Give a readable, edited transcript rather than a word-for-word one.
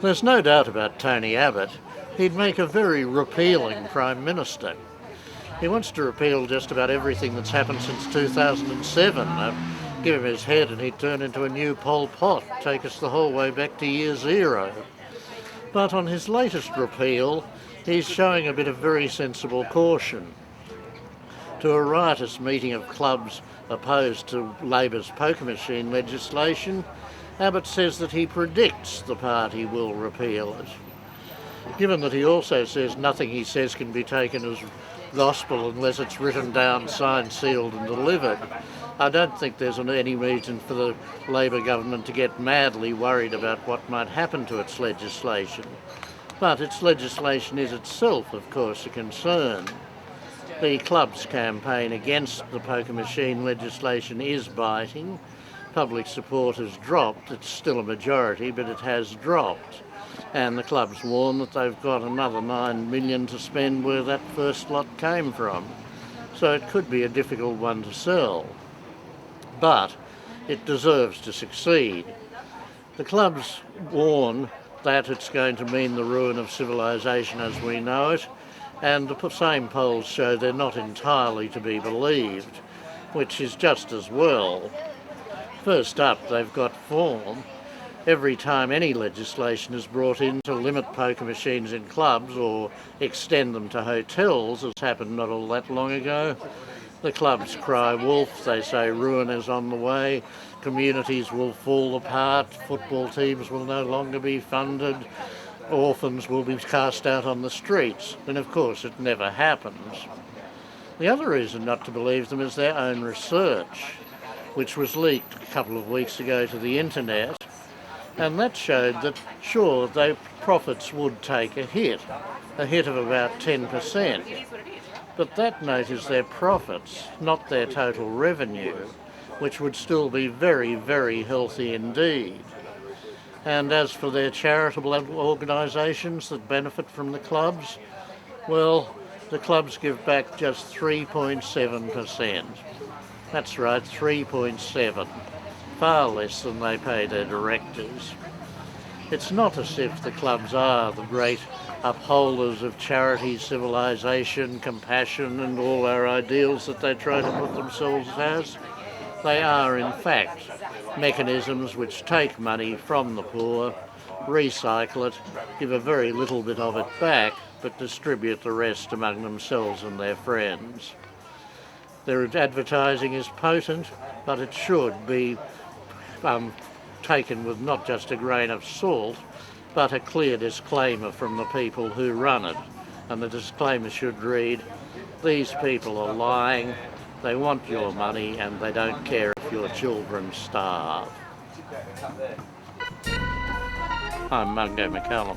There's no doubt about Tony Abbott. He'd make a very repealing Prime Minister. He wants to repeal just about everything that's happened since 2007. Give him his head and he'd turn into a new Pol Pot, take us the whole way back to year zero. But on his latest repeal, he's showing a bit of very sensible caution. To a riotous meeting of clubs opposed to Labor's poker machine legislation, Abbott says that he predicts the party will repeal it. Given that he also says nothing he says can be taken as gospel unless it's written down, signed, sealed and delivered, I don't think there's any reason for the Labor government to get madly worried about what might happen to its legislation. But its legislation is itself, of course, a concern. The club's campaign against the poker machine legislation is biting. Public support has dropped. It's still a majority, but it has dropped. And the clubs warn that they've got another $9 million to spend where that first lot came from. So it could be a difficult one to sell. But it deserves to succeed. The clubs warn that it's going to mean the ruin of civilization as we know it, and the same polls show they're not entirely to be believed, which is just as well. First up, they've got form. Every time any legislation is brought in to limit poker machines in clubs or extend them to hotels, as happened not all that long ago, the clubs cry wolf. They say ruin is on the way, communities will fall apart, football teams will no longer be funded, orphans will be cast out on the streets, and of course it never happens. The other reason not to believe them is their own research, which was leaked a couple of weeks ago to the internet, and that showed that, sure, their profits would take a hit of about 10%. But that note is their profits, not their total revenue, which would still be very, very healthy indeed. And as for their charitable organisations that benefit from the clubs, well, the clubs give back just 3.7%. That's right, 3.7. Far less than they pay their directors. It's not as if the clubs are the great upholders of charity, civilization, compassion and all our ideals that they try to put themselves as. They are, in fact, mechanisms which take money from the poor, recycle it, give a very little bit of it back, but distribute the rest among themselves and their friends. Their advertising is potent, but it should be taken with not just a grain of salt, but a clear disclaimer from the people who run it. And the disclaimer should read, these people are lying, they want your money and they don't care if your children starve. I'm Mungo MacCallum.